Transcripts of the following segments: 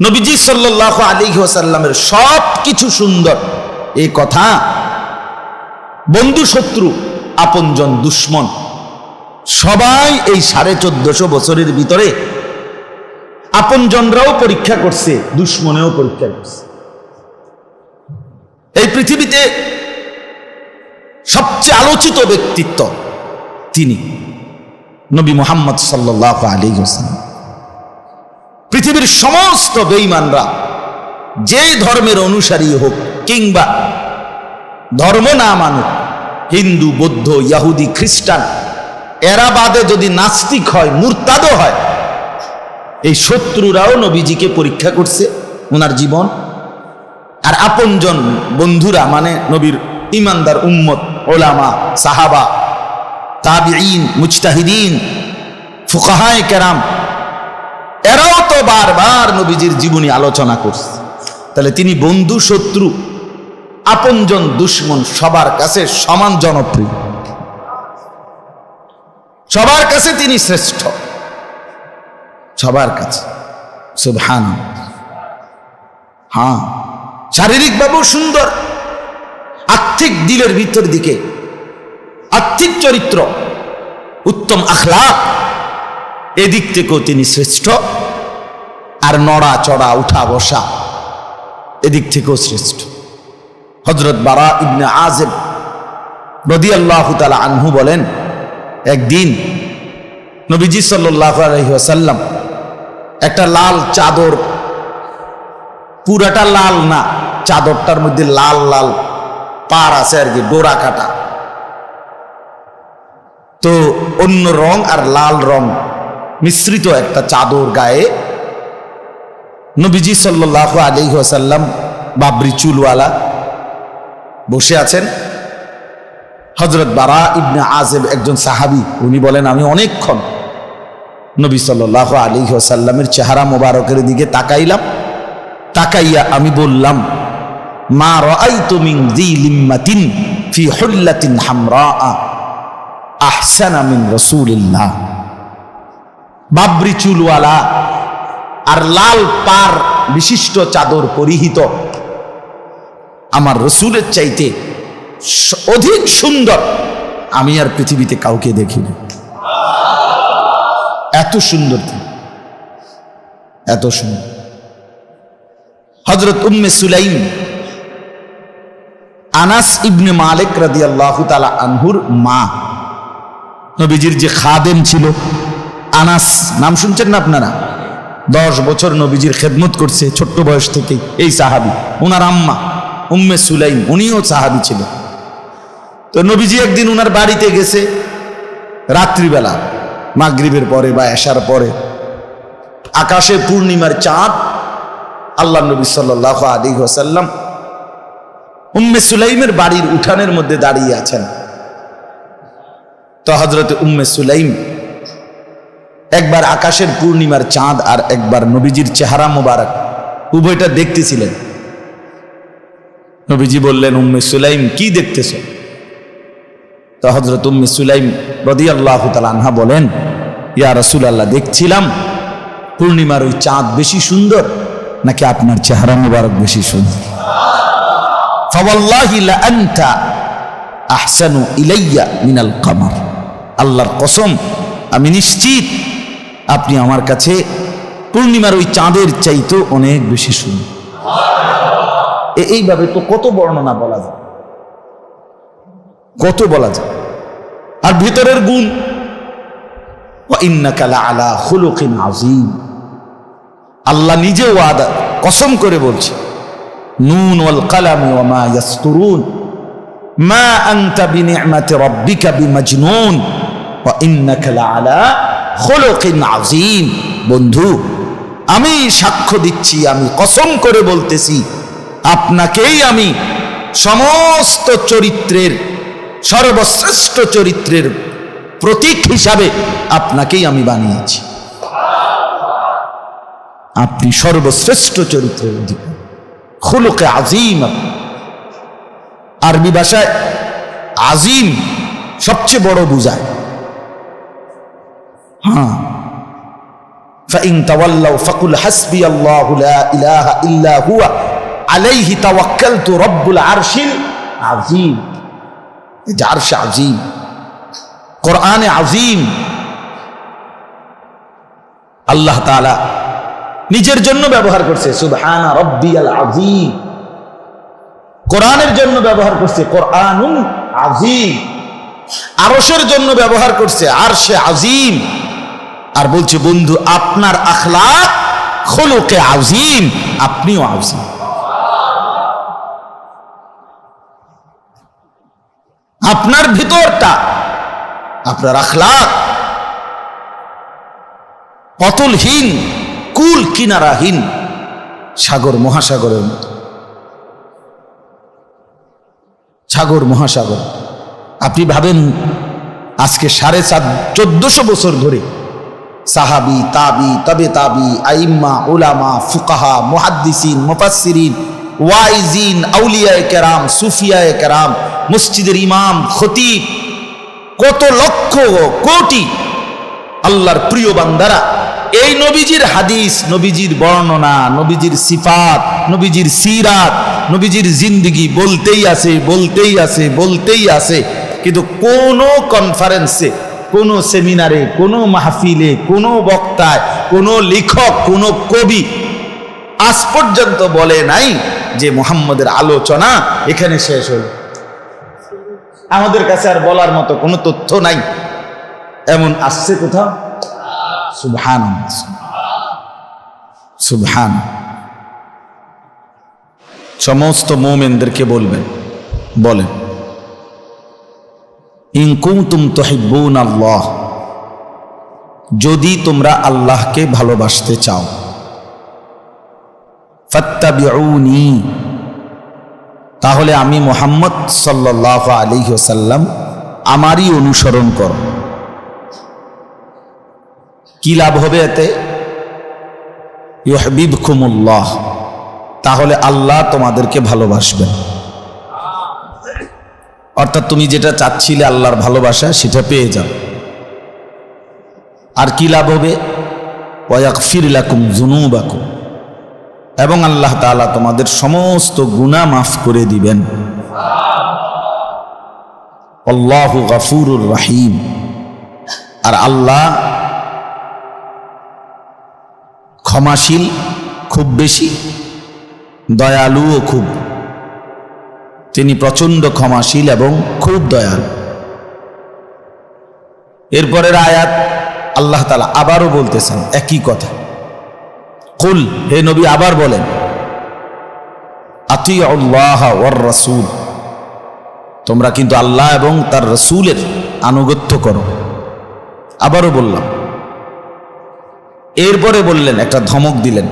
নবীজি সাল্লাল্লাহু আলাইহি ওয়াসাল্লামের সব কিছু সুন্দর, এই কথা বন্ধু শত্রু আপনজন দুশ্মন সবাই এই 1450 বছরের ভিতরে আপনজনরাও পরীক্ষা করছে, দুশ্মনেও পরীক্ষা করছে। এই পৃথিবীতে সবচেয়ে আলোচিত ব্যক্তিত্ব তিনি নবী মুহাম্মদ সাল্লাল্লাহু আলাইহি ওয়াসাল্লাম। পৃথিবীর সমস্ত বেঈমানরা যে ধর্মের অনুসারী হোক কিংবা ধর্ম না মানুক, হিন্দু বৌদ্ধ ইহুদি খ্রিস্টান, এরা বাদে যদি নাস্তিক হয় মুরতাদও হয়, এই শত্রুরাও নবীজিকে পরীক্ষা করছে ওনার জীবন। আর আপনজন বন্ধুরা মানে নবীর ইমানদার উম্মত, ওলামা, সাহাবা, তাবিঈন, মুজতাহিদিন, ফুকাহায়ে কেরাম, এরাও তো বারবার নবীজির জীবনী আলোচনা করছে। তাহলে তিনি বন্ধু শত্রু আপনজন দুশ্মন সবার কাছে সমান জনপ্রিয়, সবার কাছে তিনি শ্রেষ্ঠ, সবার কাছে। সুবহানাল্লাহ। হ্যাঁ, শারীরিকভাবেও সুন্দর, আত্মিক দিলের ভিতর দিকে আত্মিক চরিত্র, উত্তম আখলাক, এদিক থেকেও তিনি শ্রেষ্ঠ। আর নড়া চড়া উঠা বসা এদিক থেকেও শ্রেষ্ঠ। হযরত বারা ইবনে আযিব রাদিয়াল্লাহু তাআলা আনহু বলেন, একদিন নবীজি সাল্লাল্লাহু আলাইহি ওয়াসাল্লাম একটা লাল চাদর, পুরাটা লাল না, চাদরটার মধ্যে লাল লাল পার আছে আর কি, ডোরা কাটা, তো অন্য রং আর লাল রং মিশ্রিত একটা চাদর গায়ে নবীজি সাল্লাল্লাহু আলাইহি ওয়াসাল্লাম বাবরি চুলওয়ালা বসে আছেন। হযরত বারা ইবনে আযিব একজন সাহাবী, উনি বলেন আমি অনেকক্ষণ নবী সাল্লাল্লাহু আলাইহি ওয়াসাল্লামের চেহারা মোবারকের দিকে তাকাইলাম, তাকাইয়া আমি বললাম, মা রাআইতু মিন যী লিম্মাতিন ফি হুল্লাতিন হামরা আহসানা মিন রাসূলিল্লাহ। বাবরি চুলওয়ালা আর লাল পার বিশিষ্ট চাদর পরিহিত আমার রসূলের চাইতে অধিক সুন্দর আমি আর পৃথিবীতে কাউকে দেখিনি। এত সুন্দর, এত সুন্দর। হযরত উম্মে সুলাইম, আনাস ইবনে মালিক রাদিয়াল্লাহু তাআলা আনহুর মা, নবীজির যে খাদেম ছিল আনাস, নাম শুনছেন না আপনারা? 10 বছর নবীজির খেদমত করছে ছোট্ট বয়স থেকেই এই সাহাবী। ওনার আম্মা উম্মে সুলাইম, উনিও সাহাবী ছিল। তো নবীজি একদিন ওনার বাড়িতে গেছে রাত্রিবেলা, মাগরিবের পরে বা এশার পরে, আকাশে পূর্ণিমার চাঁদ, আল্লাহ নবী সাল্লাল্লাহু আলাইহি ওয়াসাল্লাম উম্মে সুলাইমের বাড়ির উঠানের মধ্যে দাঁড়িয়ে আছেন। তো হযরত উম্মে সুলাইম একবার আকাশের পূর্ণিমার চাঁদ আর একবার নবীজির চেহারা মোবারক উভয়টা দেখতেছিলেন। নবীজি বললেন, উম্মে সুলাইম কি দেখতেছ? তো হযরত উম্মে সুলাইম রাদিয়াল্লাহু তাআলা আনহা বলেন, ইয়া রাসূলুল্লাহ, দেখছিলাম পূর্ণিমার ওই চাঁদ বেশি সুন্দর নাকি আপনার চেহারা মোবারক বেশি সুন্দর? ফাওয়াল্লাহি লা আনতা আহসানু ইলাইয়া মিনাল কামার। আল্লাহর কসম, আমি নিশ্চিত আপনি আমার কাছে পূর্ণিমার ওই চাঁদের চাইতে অনেক বেশি সুন্দর। এইভাবে তো কত বর্ণনা বলা যায়, কত বলা যায়। আর ভিতরের গুণ, ওয়া ইন্নাকা লাআলা খুলুকিন আযীম। আল্লাহ নিজে ওয়াদা কসম করে বলছে, নুন ওয়াল কালামি ওয়া মা ইয়াসতুরুন মা আনতা বিনি'মাতি রাব্বিকা বিমাজনুন ওয়া ইন্নাকা লাআলা খুলুকিন আযীম। বন্ধু, আমি সাক্ষ্য দিচ্ছি, আমি কসম করে বলতেছি, আপনাকেই আমি সমস্ত চরিত্রের সর্বশ্রেষ্ঠ চরিত্রের প্রতীক হিসাবে আপনাকেই আমি বানিয়েছি। আপনি সর্বশ্রেষ্ঠ চরিত্রের অধিকারী, খুলুকে আযীম। আরবি ভাষায় আযীম সবচেয়ে বড় বুঝায়। হ্যাঁ, فإن تولوا فقل حسبي الله لا إله إلا هو عليه توكلت رب العرش العظيم عرش عظيم কোরআন আযীম আল্লাহ তাআলা নিজের জন্য ব্যবহার করছে সুবহানা রাব্বিয়াল আযীম কোরআনের জন্য ব্যবহার করছে কোরআনুন আযীম আরশের জন্য ব্যবহার করছে আরশে আযীম আর বলছে বন্ধু আপনার আখলাক খুলুকে আযীম আপনিও আযীম আপনার ভিতরটা আপনার আখলাক অতুলহীন কুল কিনারাহীন সাগর মহাসাগরের মতো সাগর মহাসাগর আপনি ভাবেন আজকে 1450 বছর ধরে সাহাবী তাবি তবে তাবি আইম্মা উলামা ফুকাহা মুহাদ্দিসিন মুফাসসিরিন ওয়াইজিন আউলিয়ায়ে কেরাম সুফিয়ায়ে কেরাম মসজিদের ইমাম খতিব কত লক্ষ কোটি আল্লাহর প্রিয় বান্দারা এই নবীজির হাদিস নবীজির বর্ণনা নবীজির সিফাত নবীজির সিরাত নবীজির জিন্দেগি বলতেই আছে কিন্তু কোন কনফারেন্সে কোন সেমিনারে কোন মাহফিলে কোন বক্তায় কোন লেখক কোন কবি আজ পর্যন্ত বলে নাই যে মুহাম্মদের আলোচনা এখানে শেষ হলো আমাদের কাছে আর বলার মতো কোনো তথ্য নাই এমন আসছে কোথাও সুবহানাল্লাহ সুবহান সমস্ত মুমিনদেরকে বলেন ইন কুনতুম তুহিব্বুনাল্লাহ যদি তোমরা আল্লাহকে ভালোবাসতে চাও ফাত্তাবিউনি তাহলে আমি মুহাম্মদ সাল্লাল্লাহু আলাইহি ওয়াসাল্লাম আমারই অনুসরণ করো কি লাভ হবে এতে ইউহিব্বুকুমুল্লাহ তাহলে আল্লাহ তোমাদেরকে ভালোবাসবেন অর্থাৎ তুমি যেটা চাচ্ছিলে আল্লাহর ভালোবাসা সেটা পেয়ে যাও আর কি লাভ হবে ওয়ায়াগফির লাকুম যুনুবাকুম এবং আল্লাহ তাআলা তোমাদের সমস্ত গুনাহ মাফ করে দিবেন আল্লাহু গফুরুর রহিম আর আল্লাহ ক্ষমাশীল খুব বেশি দয়ালুও খুব তিনি প্রচন্ড ক্ষমাশীল এবং খুব দয়ালু এরপরের আয়াত আল্লাহ তাআলা আবারও বলতেছেন একই কথা কুল হে নবী আবার বলেন আতিউল্লাহ ওয়ার রাসূল তোমরা কিন্তু আল্লাহ এবং তার রাসূলের আনুগত্য করো আবারও বললাম এরপরে বললেন একটা ধমক দিলেন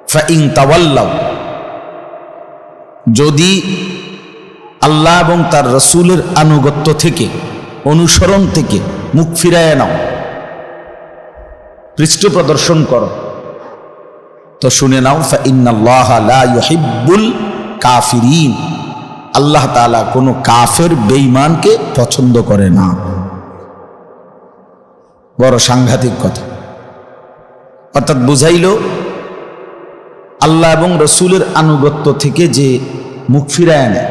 ফাইন তাওয়াল্লাউ যদি আল্লাহ এবং তার রাসূলের আনুগত্য থেকে অনুসরণ থেকে মুখ ফিরায় নাও পৃষ্ঠ প্রদর্শন করো তো শুনে নাও ফাইন্নাল্লাহা লা ইউহিব্বুল কাফিরিন আল্লাহ তাআলা কোনো কাফের বেঈমানকে পছন্দ করে না বড় সাংঘাতিক কথা অর্থাৎ বুঝাইল আল্লাহ এবং রাসূলের আনুগত্য থেকে যে মুখ ফিরায় নেয়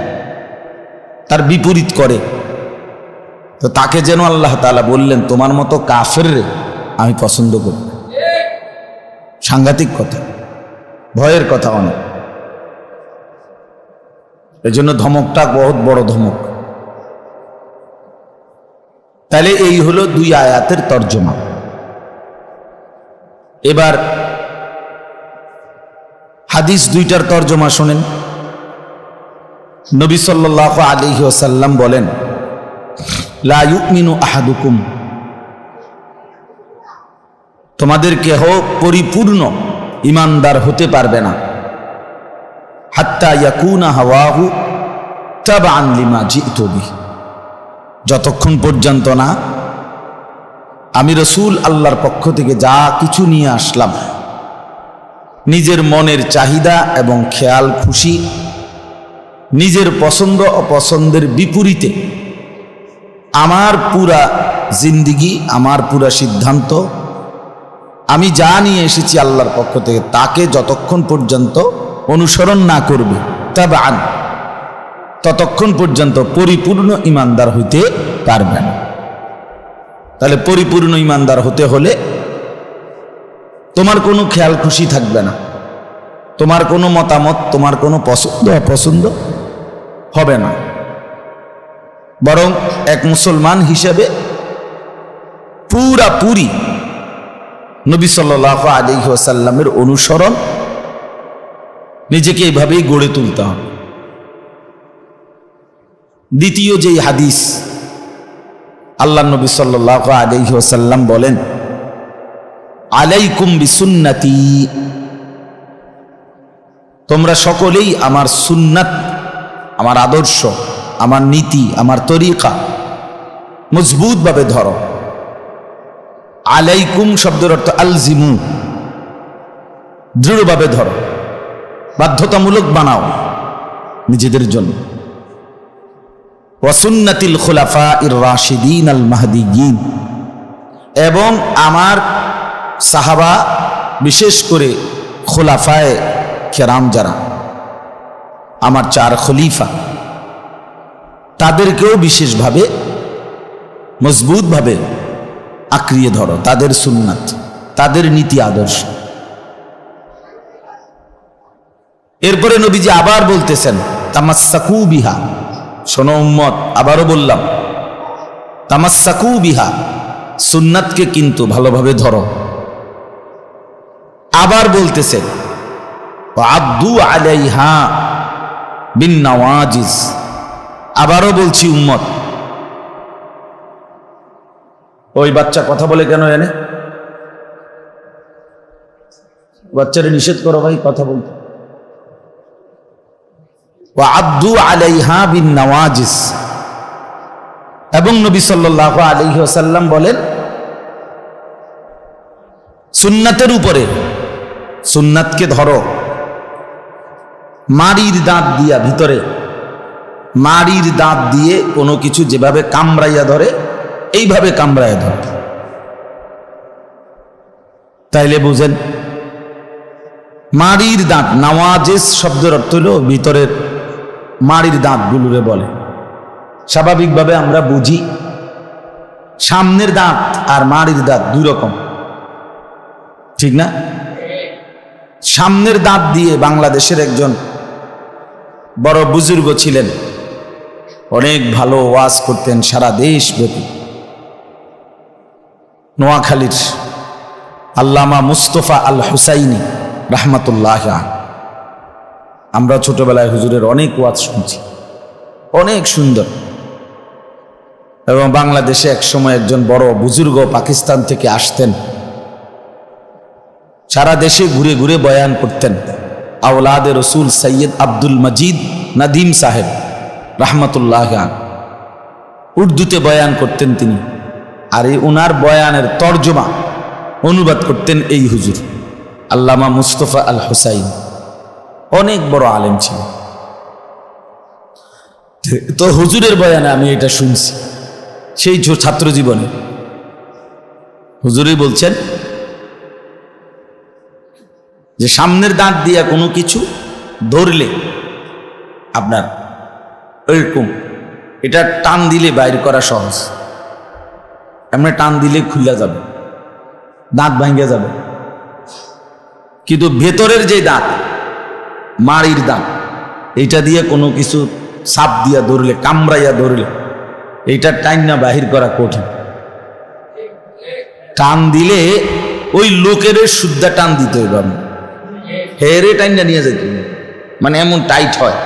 তার বিপরীত করে তো তাকে যেন আল্লাহ তাআলা বললেন তোমার মতো কাফেররে আমি পছন্দ করি সাংঘাতিক কথা ভয়ের কথা অনেক এজন্য ধমকটা বহুত বড় ধমক তাহলে এই হলো 2 আয়াতের তরজমা এবার হাদিস 2টার তরজমা শুনেন নবী সাল্লাল্লাহু আলাইহি ওয়াসাল্লাম বলেন লা ইউমিনু আহাদুকুম তোমাদের কেহ পরিপূর্ণ ঈমানদার হতে পারবে না হাত্তা ইয়াকুনা হাওয়াহু তাবআন লিমা জিতু বিহি যতক্ষণ পর্যন্ত না আমি রাসূল আল্লাহর পক্ষ থেকে যা কিছু নিয়ে আসলাম নিজের মনের চাহিদা এবং খেয়াল খুশি নিজের পছন্দ অপছন্দের বিপরীতে আমার পুরা জিন্দেগি আমার পুরা সিদ্ধান্ত আমি যা নিয়ে এসেছি আল্লাহর পক্ষ থেকে তাকে যতক্ষণ পর্যন্ত অনুসরণ না করবে তাবান, ততক্ষণ পর্যন্ত পরিপূর্ণ ঈমানদার হইতে পারবে না। তাহলে পরিপূর্ণ ঈমানদার হতে হলে তোমার কোনো খেয়াল খুশি থাকবে না, তোমার কোনো মতামত, তোমার কোনো পছন্দ অপছন্দ হবে না, বরং এক মুসলমান হিসেবে পুরাপুরি নবী সাল্লাল্লাহু আলাইহি ওয়াসাল্লামের অনুসরণ নিজেকে এইভাবেই গড়ে তুলতে হবে। দ্বিতীয় যেই হাদিস, আল্লাহ নবী সাল্লাল্লাহু আলাইহি ওয়াসাল্লাম বলেন, আলাইকুম বিসুন্নতি, তোমরা সকলেই আমার সুন্নাত, আমার আদর্শ, আমার নীতি, আমার তরিকা মজবুতভাবে ধরো। আলাইকুম শব্দের অর্থ আলজিমু, দৃঢ়ভাবে ধরো, বাধ্যতামূলক বানাও নিজেদের জন্য। ওয়া সুন্নাতিল খুলাফাইর রাশিদিন আল মাহদিয়িন, এবং আমার সাহাবা, বিশেষ করে খুলাফায়ে কেরাম যারা আমার চার খলিফা, তাদেরকেও বিশেষভাবে মজবুতভাবে আঁকড়িয়ে ধরো, তাদের সুন্নাত, তাদের নীতি আদর্শ। এরপরে নবীজি আবার বলতেছেন, তামাসসাকু বিহা, শোনো উম্মত, আবারও বললাম, তামাসসাকু বিহা, সুন্নাতকে কিন্তু ভালোভাবে ধরো। আবার বলতেছেন, আব্দু আলাইহা বিন নওয়াজিজ, আবারও বলছি উম্মত। ওই বাচ্চা কথা বলে কেন জানে? বাচ্চারে নিষেধ করো ভাই কথা বলতে। ওয়া আব্দু আলাইহা বিন নওয়াজিজ, এবং নবী সাল্লাল্লাহু আলাইহি ওয়াসাল্লাম বলেন, সুন্নাতের উপরে, সুন্নাতকে ধরো মাড়ির দাঁত দিয়া, ভিতরে মাড়ির দাঁত দিয়ে কোনো কিছু যেভাবে কামড়াইয়া ধরে এইভাবে কামড়াইয়া ধরে। তাইলে বুঝেন, মাড়ির দাঁত, নওয়াজিজ শব্দের অর্থ হলো ভিতরের মাড়ির দাঁতগুলোরে বলে। স্বাভাবিকভাবে আমরা বুঝি সামনের দাঁত আর মাড়ির দাঁত দুই রকম, ঠিক না? সামনের দাঁত দিয়ে বাংলাদেশের একজন বড় বুজুর্গ ছিলেন, অনেক ভালো ওয়াজ করতেন সারা দেশব্যাপী, নোয়াখালীর আল্লামা মুস্তফা আল হুসাইনি রাহমাতুল্লাহ। আমরা ছোটবেলায় হুজুরের অনেক ওয়াজ শুনছি, অনেক সুন্দর। এবং বাংলাদেশে একসময় একজন বড় বুজুর্গ পাকিস্তান থেকে আসতেন, সারা দেশে ঘুরে ঘুরে বয়ান করতেন। আওলাদে রসুল সৈয়দ আব্দুল মজিদ নাদিম সাহেব রাহমাতুল্লাহ, উর্দুতে বয়ান করতেন তিনি। আর এই ওনার বয়ানের তর্জমা, অনুবাদ করতেন এই হুজুর আল্লামা মুস্তফা আল হুসাইন, অনেক বড় আলেম ছিল। তো হুজুরের বয়ানে আমি এটা শুনছি সেই ছাত্র জীবনে। হুজুরই বলছেন যে সামনের দাঁত দিয়া কোনো কিছু ধরলে আপনার এরকম, এটা টান দিলে বাইর করা সহজ, এমনি টান দিলে খুলে যাবে, দাঁত ভাঙে যাবে। কিন্তু ভেতরের যে দাঁত, মাড়ির দাঁত, এইটা দিয়ে কোনো কিছু সাপ দিয়া ধরলে, কামড়াইয়া ধরলে, এইটা টাইনা বাহির করা কঠিন। টান দিলে ওই লোকের শুদ্ধা টান দিতে হইবে, হেরে টাইনা নিয়ে যেতে, মানে এমন টাইট হয়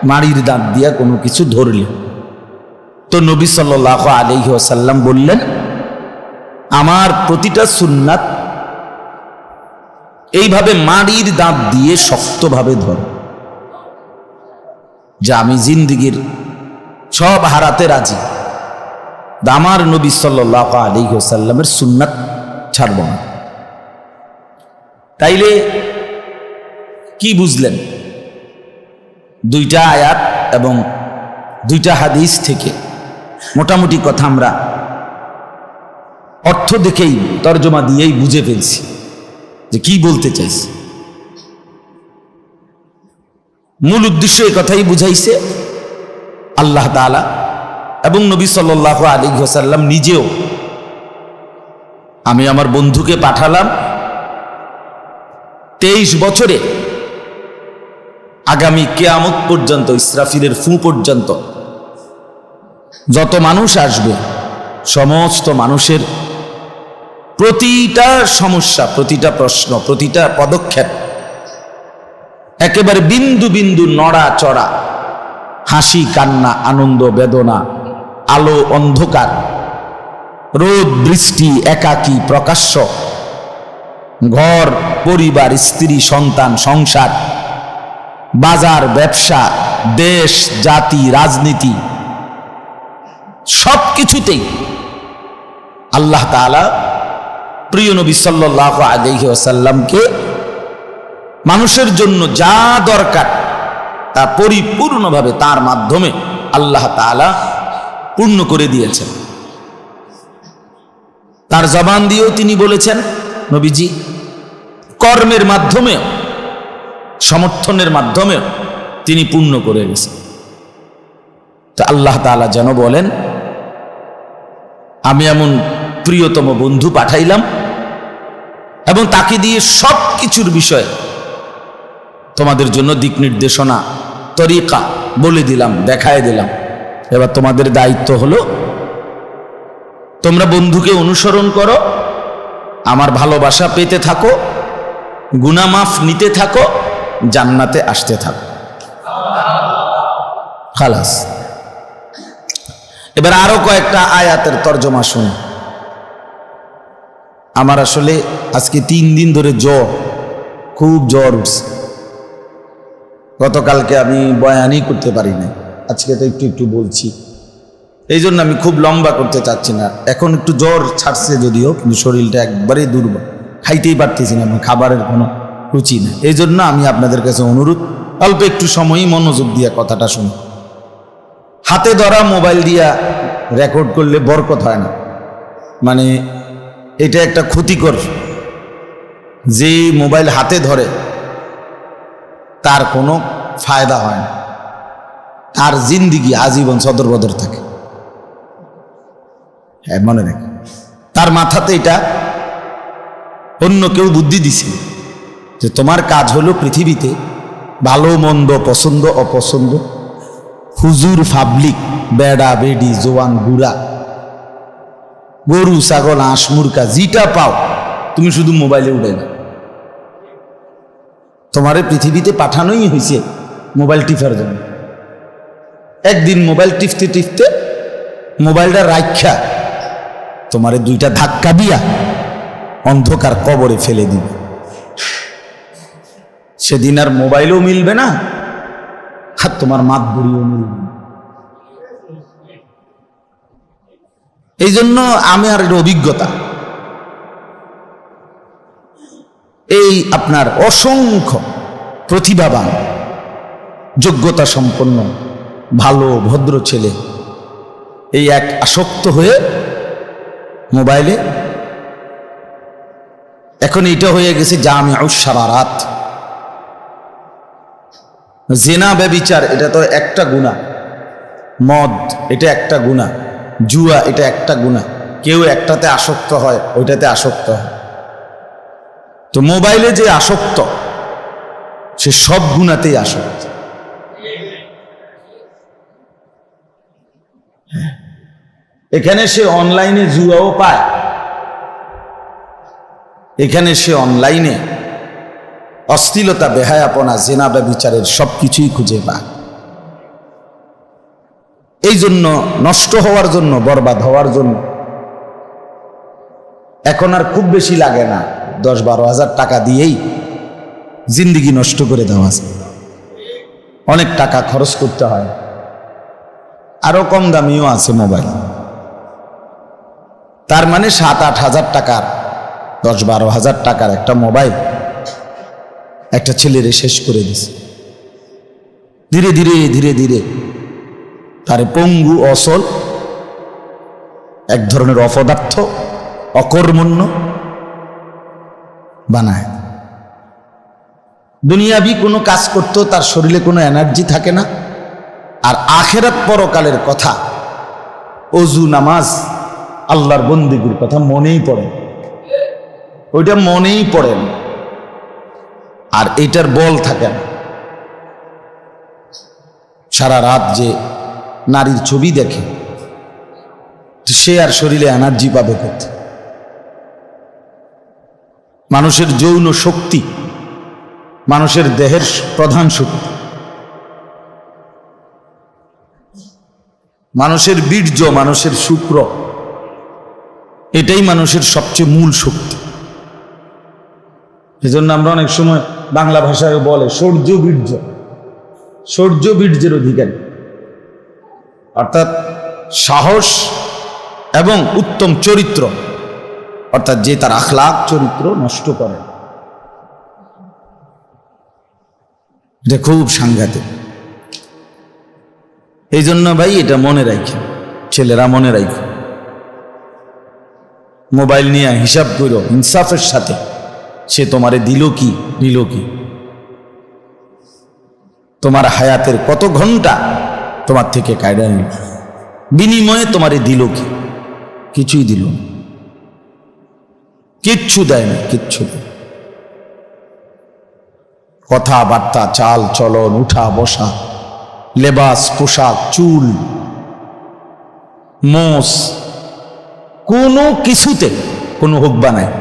মাড়ির দাঁত দিয়া কোনো কিছু ধরলে। তো নবী সাল্লাল্লাহু আলাইহি ওয়াসাল্লাম বললেন, আমার প্রতিটা সুন্নাত এইভাবে মাড়ির দাঁত দিয়ে শক্তভাবে ধর, যে আমি জিন্দিগির সব হারাতে রাজি, আমার নবী সাল্লাল্লাহু আলাইহি ওয়াসাল্লামের সুন্নাত ছাড়ব না। তাইলে কি বুঝলেন? দুইটা আয়াত এবং দুইটা হাদিস থেকে মোটামুটি কথা আমরা অর্থ দেখেই, তর্জমা দিয়েই বুঝে ফেলছি যে কি বলতে চাইছে। মূল উদ্দেশ্য এই কথাই বুঝাইছে আল্লাহ তাআলা এবং নবী সাল্লাল্লাহু আলাইহি ওয়াসাল্লাম নিজেও। আমি আমার বন্ধুকে পাঠালাম 23 বছরে আগামী কিয়ামত পর্যন্ত, ইসরাফিলের ফু পর্যন্ত যত মানুষ আসবে সমস্ত মানুষের প্রতিটা সমস্যা, প্রতিটা প্রশ্ন, প্রতিটা পদক্ষেপ একেবারে বিন্দু বিন্দু নড়া চড়া, হাসি কান্না, আনন্দ বেদনা, আলো অন্ধকার, রোদ বৃষ্টি, একাকী প্রকাশ্য, ঘর পরিবার, স্ত্রী সন্তান, সংসার, বাজার ব্যবসা, দেশ জাতি রাজনীতি, সব কিছুতেই আল্লাহ তাআলা প্রিয় নবী সাল্লাল্লাহু আলাইহি ওয়াসাল্লামকে মানুষের জন্য যা দরকার তা পরিপূর্ণভাবে তার মাধ্যমে আল্লাহ তাআলা পূর্ণ করে দিয়েছেন। তার জবান দিয়েও তিনি বলেছেন নবীজি, কর্মের মাধ্যমে, সমর্থনের মাধ্যমে তিনি পূর্ণ করে গেছেন। তো আল্লাহ তাআলা যেন বলেন, আমি এমন প্রিয়তম বন্ধু পাঠাইলাম এবং তাকে দিয়ে সব কিছুর বিষয়ে তোমাদের জন্য দিক নির্দেশনা, তরিকা বলে দিলাম, দেখায় দিলাম। এবার তোমাদের দায়িত্ব হলো তোমরা বন্ধুকে অনুসরণ করো, আমার ভালোবাসা পেতে থাকো, গুনাহ মাফ নিতে থাকো, জান্নাতে আসতে থাকো। খালাস। এবার আরো কয়েকটা আয়াতের তর্জমা শুন। আমার আসলে আজকে 3 দিন ধরে জ্বর, খুব জ্বর উঠছে। গতকালকে আমি বয়ানই করতে পারি না, আজকে তো একটু একটু বলছি, এই জন্য আমি খুব লম্বা করতে চাচ্ছি না। এখন একটু জ্বর ছাড়ছে যদিও, কিন্তু শরীরটা একবারেই দুর্বল, খাইতেই পারতেছি না, খাবারের কোনো রুচি না। এই জন্য আমি আপনাদের কাছে অনুরোধ, অল্প একটু সময়ই মনোযোগ দিয়ে কথাটা শুনুন। হাতে ধরা মোবাইল দিয়া রেকর্ড করলে বরকত হয় না, মানে এটা একটা ক্ষতিকর। যে মোবাইল হাতে ধরে তার কোনো ফায়দা হয় না, তার জিন্দিগি আজীবন সদর বদর থাকে। হ্যাঁ, মনে রাখ, তার মাথাতে এটা অন্য কেউ বুদ্ধি দিছে যে তোমার কাজ হলো পৃথিবীতে ভালো মন্দ, পছন্দ অপছন্দ, হুজুর পাবলিক, বেড়া বেডি, জোয়ান বুড়া, গরু ছাগল হাঁস মুরগা, যেটা পাও তুমি শুধু মোবাইলে উঠে না। তোমারে পৃথিবীতে পাঠানোই হয়েছে মোবাইল টিপার জন্য। একদিন মোবাইল টিপতে টিপতে মোবাইলটা রাখা তোমারে 2টা ধাক্কা দিয়া অন্ধকার কবরে ফেলে দিবে। সেদিন আর মোবাইলও মিলবে না, আর তোমার মাত বুড়িও মিলবে না। এই জন্য আমি আর অভিজ্ঞতা, এই আপনার অসংখ্য প্রতিভাবান, যোগ্যতা সম্পন্ন, ভালো ভদ্র ছেলে এই এক আসক্ত হয়ে মোবাইলে, এখন এটা হয়ে গেছে জামিউস শারারাত। জেনা ব্যভিচার এটা তো একটা গুনাহ, মদ এটা একটা গুনাহ, জুয়া এটা একটা গুনাহ। কেউ একটাতে আসক্ত হয়, ওইটাতে আসক্ত হয়। তো মোবাইলে যে আসক্ত সে সব গুনাহতেই আসক্ত। এখানে সে অনলাইনে জুয়াও পায়, এখানে সে অনলাইনে অশ্লীলতা, বেহায়াপনা, জেনা ব্যভিচারের সবকিছুই খুঁজে পায়। এই জন্য নষ্ট হওয়ার জন্য, বরবাদ হওয়ার জন্য এখন আর খুব বেশি লাগে না, 10-12 হাজার টাকা দিয়েই জিন্দিগি নষ্ট করে দেওয়া যায়। অনেক টাকা খরচ করতে হয়। আরো কম দামিও আছে মোবাইল, তার মানে 7-8 হাজার টাকার, 10-12 হাজার টাকার একটা মোবাইল একটা ছেলেরে শেষ করে দিছে। ধীরে ধীরে ধীরে ধীরে তারে পঙ্গু, অসল, এক ধরনের অপদার্থ, অকর্মণ্য, বানায়। দুনিয়াবি কোনো কাজ করতেও তার শরীরে কোনো এনার্জি থাকে না। আর আখেরাত পরকালের কথা, অজু নামাজ আল্লাহর বন্দেগীর কথা মনেই পড়ে, ওইটা মনেই পড়ে না, আর এটার বল থাকে না। সারা রাত যে নারীর ছবি দেখে, সে আর শরীরে এনার্জি পাবে কোথায়? মানুষের যৌন শক্তি মানুষের দেহের প্রধান শক্তি, মানুষের বীর্য, মানুষের শুক্র, এটাই মানুষের সবচেয়ে মূল শক্তি। এজন্য আমরা অনেক সময় বাংলা ভাষায় বলে শৌর্য বীর্য, শৌর্য বীর্যের অধিকারী, অর্থাৎ সাহস এবং উত্তম চরিত্র, অর্থাৎ যে তার আখলাক চরিত্র নষ্ট করে, এটা খুব সাংঘাতিক। এই জন্য ভাই এটা মনে রাখেন, ছেলেরা মনে রাখো, মোবাইল নিয়ে হিসাব করো ইনসাফের সাথে, সে তোমারে দিল কি নিল কি, তোমার হায়াতের কত ঘন্টা তোমার থেকে কায়দা নিল, বিনিময়ে তোমারে দিল কি? কিছুই দিল না, কিচ্ছু দেয় না, কিচ্ছু দেয়। কথাবার্তা, চাল চলন, উঠা বসা, লেবাস পোশাক, চুল, মোষ, কোনো কিছুতে কোনো হোক বানায়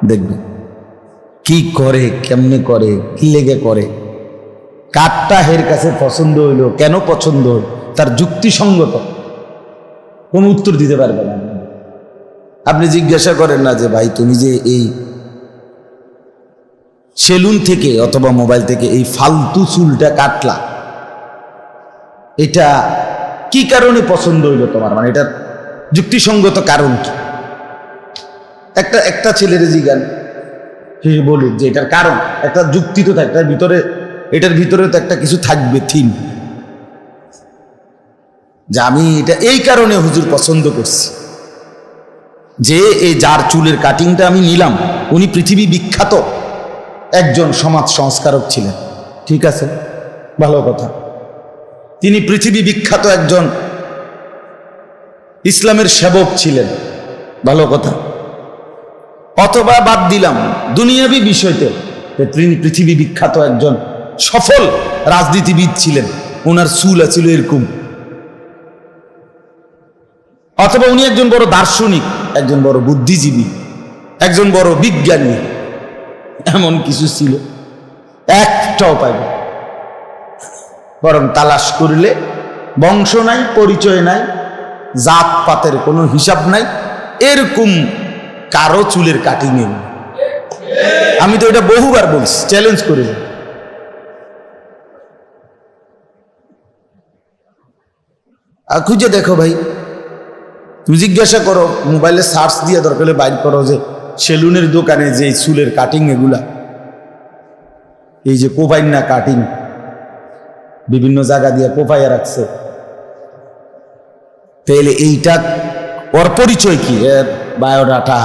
দেখবে কি করে, কেমনে করে, কি লেগে করে, কারটা হের কাছে পছন্দ হইল, কেন পছন্দ হইল, তার যুক্তিসঙ্গত কোনো উত্তর দিতে পারবে না। আপনি জিজ্ঞাসা করেন না যে ভাই তুমি যে এই সেলুন থেকে অথবা মোবাইল থেকে এই ফালতু চুলটা কাটলা, এটা কি কারণে পছন্দ হইল তোমার, মানে এটার যুক্তিসঙ্গত কারণ কি? একটা ছেলের জিজ্ঞান, সে বলুক যে এটার কারণ, একটা যুক্তি তো থাকে এটার ভিতরে তো একটা কিছু থাকবে, থিম, যে আমি এটা এই কারণে হুজুর পছন্দ করছি, যে এই যার চুলের কাটিংটা আমি নিলাম উনি পৃথিবী বিখ্যাত একজন সমাজ সংস্কারক ছিলেন, ঠিক আছে, ভালো কথা, তিনি পৃথিবী বিখ্যাত একজন ইসলামের সেবক ছিলেন, ভালো কথা। অথবা বাদ দিলাম দুনিয়াবি বিষয়তে, তিনি পৃথিবী বিখ্যাত একজন সফল রাজনীতিবিদ ছিলেন, ওনার চুল ছিল এরকম, অথবা উনি একজন বড় দার্শনিক, একজন বড় বুদ্ধিজীবী, একজন বড় বিজ্ঞানী, এমন কিছু ছিল, একটাও পাইবে। বরং তালাশ করলে বংশ নাই, পরিচয় নাই, জাত পাতের কোনো হিসাব নাই, এরকম কারো চুলের কাটিং নেই। আমি তো এটা বহুবার বলছি, চ্যালেঞ্জ করে, খুঁজে দেখো ভাই, তুমি জিজ্ঞাসা করো, মোবাইলে সার্চ দিয়ে দরকার হলে বাইর করো যে সেলুনের দোকানে যে চুলের কাটিং এগুলা, এই যে কোপাইনা কাটিং, বিভিন্ন জায়গা দিয়ে কোপাইয়া রাখছে, তাহলে এইটা ওর পরিচয় কি, এর বায়োডাটা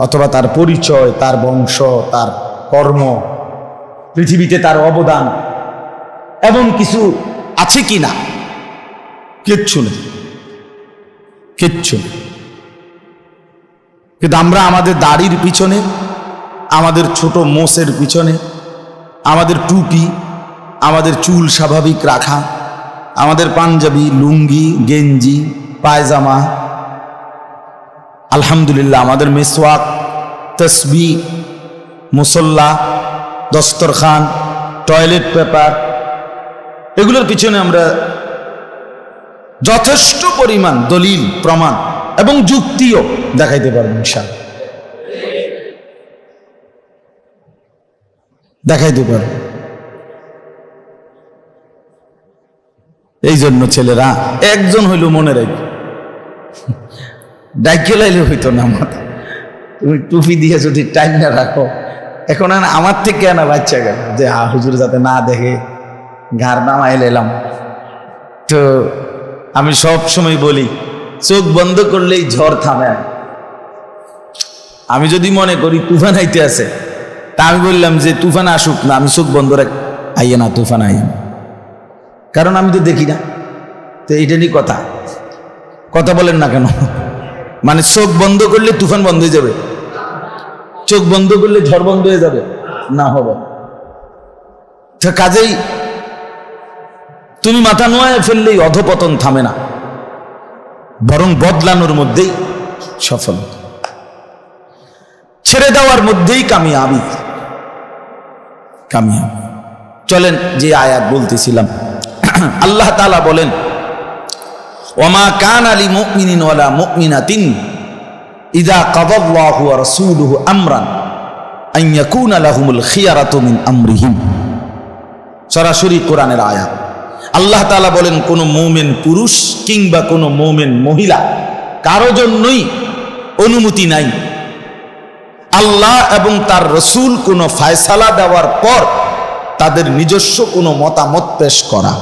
অথবা তার পরিচয়, তার বংশ, তার কর্ম, পৃথিবীতে তার অবদান এমন কিছু আছে কি না? কিচ্ছু নেই, কিচ্ছু নেই। কিন্তু আমরা আমাদের দাড়ির পিছনে, আমাদের ছোট মোষের পিছনে, আমাদের টুপি, আমাদের চুল স্বাভাবিক রাখা, আমাদের পাঞ্জাবি, লুঙ্গি, গেঞ্জি, পায়জামা, আলহামদুলিল্লাহ আমাদের মেসওয়াক, তসবিহ, মুসল্লা, দস্তরখান, টয়লেট পেপার, এগুলোর পিছনে আমরা যথেষ্ট পরিমাণ দলিল, প্রমাণ এবং যুক্তিও দেখাইতে পারবো, ইনশাআল্লাহ দেখাইতে পারবো। এই জন্য ছেলেরা একজন হইল মনে রাখবে, ডাইকে লাইলে হইতো না মাথা, তুমি টুপি দিয়ে যদি টাইম না রাখো, এখন আমার থেকে আনা বাচ্চা গেল যে হুজুর যাতে না দেখে ঘাড় নামাই এলাম। তো আমি সব সময় বলি, চোখ বন্ধ করলেই ঝড় থামে। আমি যদি মনে করি তুফান আইতে আছে, তা আমি বললাম যে তুফান আসুক না, আমি চোখ বন্ধ রাখ, আইয়ে না তুফান আইয়ে না, কারণ আমি তো দেখি না। তো এইটা নিয়ে কথা বলেন না কেন? মানে চোখ বন্ধ করলে তুফান বন্ধ হয়ে যাবে, চোখ বন্ধ করলে ঝড় বন্ধ হয়ে যাবে না, হবে। তো কাজেই তুমি মাথা নোয়ায় ফেললেই অধপতন থামে না, বরং বদলানোর মধ্যেই সফলতা, ছেড়ে দেওয়ার মধ্যেই কামিয়াবি। চলেন যে আয়াত বলতেছিলাম, আল্লাহ তাআলা বলেন, ওয়ামা কানা লিমুমিনিন ওয়ালা মুমিনাতিন ইযা কাদাল্লাহু ওয়া রাসূলুহু আমরান আন ইয়াকুনা লাহুমুল খিয়ারাতু মিন আমরিহিম। সরাসরি কোরআনের আয়াত। আল্লাহ তাআলা বলেন, কোন মুমিন পুরুষ কিংবা কোন মুমিন মহিলা কারো জন্যই অনুমতি নাই আল্লাহ এবং তার রসুল কোনো ফায়সালা দেওয়ার পর তাদের নিজস্ব কোনো মতামত পেশ করা।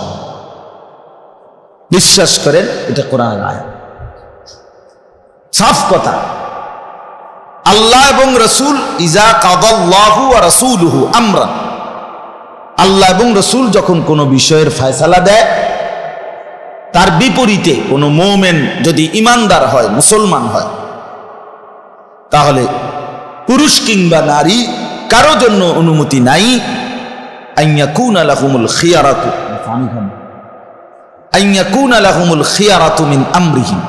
বিশ্বাস করেন এটা কোরআনের আয়াত, সাফ কথা। আল্লাহ এবং রসুল, ইজা কাদাল্লাহু ওয়া রাসূলুহু আমরান, আল্লাহ এবং রসুল যখন কোনো বিষয়ের ফায়সালা দেয়, তার বিপরীতে কোনো মুমিন যদি ঈমানদার হয়, মুসলমান হয়, তাহলে পুরুষ কিংবা নারী কারো জন্য অনুমতি নাই আন ইয়াকুনা লাহুমুল খিয়ারাতু মিন আমরিহিম,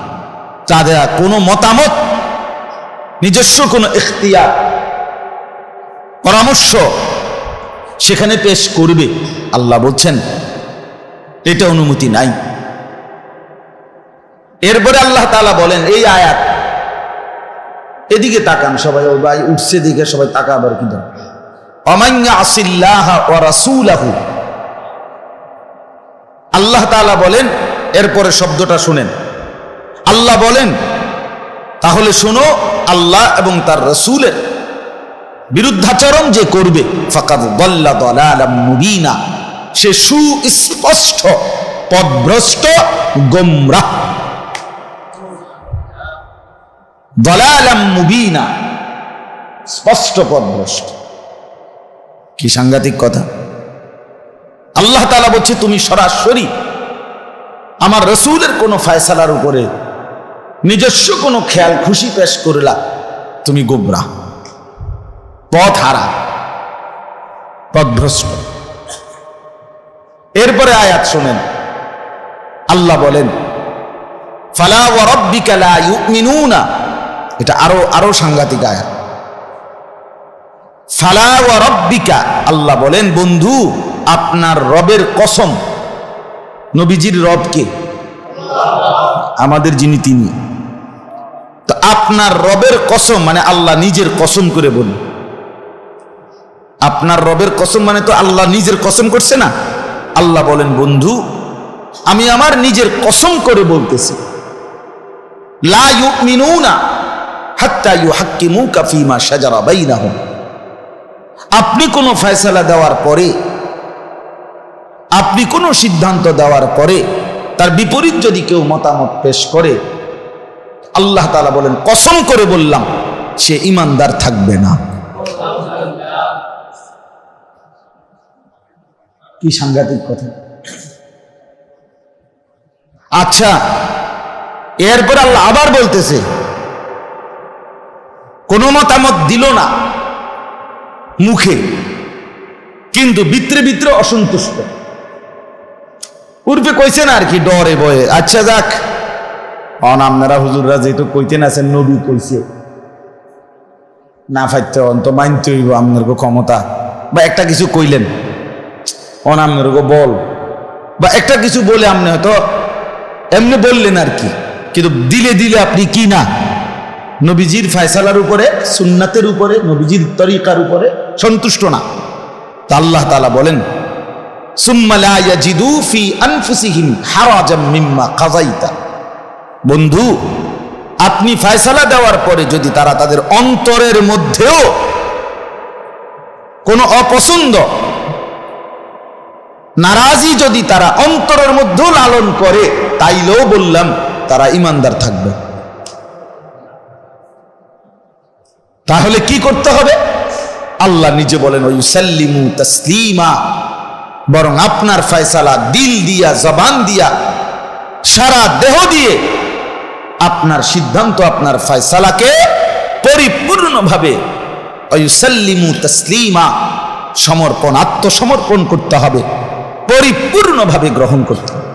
তাদের কোনো মতামত, নিজস্ব কোনো ইখতিয়ার, পরামর্শ সেখানে পেশ করবে। আল্লাহ বলছেন এটা অনুমতি নাই। এরপরে আল্লাহ তাআলা বলেন, এই আয়াত, এদিকে তাকান সবাই, ও ভাই উঠছে দিকে সবাই তাকাবার কি দরকার। ওয়ামান ইয়াসিল্লাহা ওয়া রাসূলাহু, আল্লাহ তাআলা বলেন, এরপরে শব্দটা শুনেন, আল্লাহ বলেন তাহলে শোনো, আল্লাহ এবং তার রাসূলের বিরুদ্ধাচরণ যে করবে, ফাকাদ দাল্লা দালালাম মুবিনা, সে সুস্পষ্ট পথভ্রষ্ট গোমরাহ। দালালাম মুবিনা, স্পষ্ট পথভ্রষ্ট। কি সাংঘাতিক কথা! আল্লাহ তাআলা বলছে, তুমি সরাসরি আমার রাসূলের কোন ফয়সালার উপরে নিজস্ব কোনো খেয়াল খুশি পেশ করলা, তুমি গোমরাহ, পথ হারা, পথভ্রষ্ট। এরপরে আয়াত শুনেন, আল্লাহ বলেন, ফালা ওয়া রাব্বিকা লা ইউমিনুনা, এটা আরো সাংঘাতিক আয়াত। ফালা ওয়া রাব্বিকা, আল্লাহ বলেন, বন্ধু আপনার রবের কসম। নবীজির রব কে? আমাদের যিনি, তিনি। তো আপনার রবের কসম মানে আল্লাহ নিজের কসম করে বলি। আপনার রবের কসম মানে তো আল্লাহ নিজের কসম করছে না। আল্লাহ বলেন, বন্ধু আমি আমার নিজের কসম করে বলতেছি, লা ইউমিনুনা হাত্তা ইউহাক্কিমুকা ফীমা শাজারা বাইনাহুম, আপনি কোনো ফয়সালা দেওয়ার পরে, আপনি কোনো সিদ্ধান্ত দেওয়ার পরে তার বিপরীত যদি কেউ মতামত পেশ করে, আল্লাহ তাআলা বলেন, কসম করে বললাম সে ঈমানদার থাকবে না। কি সাংঘাতিক কথা! আচ্ছা, এরপর আল্লাহ আবার বলতেছে, কোন মতামত দিল না মুখে, কিন্তু ভিতরে ভিতরে অসন্তুষ্ট, উর্ফে কইছেন আর কি, ডরে ভয়ে। আচ্ছা যাক, আপনারা হুজুররা যেহেতু কইতেন আছেন, নবী কইছে না ফাইতে অন্ত মানতে হইব, আপনার ক্ষমতা, বা একটা কিছু কইলেন আপনার বল, বা একটা কিছু বলে আপনি হয়তো এমনি বললেন আর কি, কিন্তু দিলে দিলে আপনি কি না নবীজির ফয়সালার উপরে, সুন্নাতের উপরে, নবীজির তরিকার উপরে সন্তুষ্ট না। তা আল্লাহ তাআলা বলেন, সুম্মা লা ইয়াজিদু ফি আনফুসিহিম হারাজাম মিম্মা কাযাইতা, বন্ধু আপনি ফয়সালা দেওয়ার পরে যদি তারা তাদের অন্তরের মধ্যেও কোনো অপছন্দ, নারাজি যদি তারা অন্তরের মধ্যেও লালন করে, তাইলেও বললাম তারা ঈমানদার থাকবে। তাহলে কি করতে হবে? আল্লাহ নিজে বলেন ওয়ুসাল্লিমু তাসলিমা, বরং আপনার ফয়সালা দিল দিয়া, জবান দিয়া, সারা দেহ দিয়ে আপনার সিদ্ধান্ত, আপনার ফয়সালাকে পরিপূর্ণভাবে ওয়ুসাল্লিমু তাসলিমা সমর্পণ, আত্মসমর্পণ করতে হবে, পরিপূর্ণভাবে গ্রহণ করতে হবে।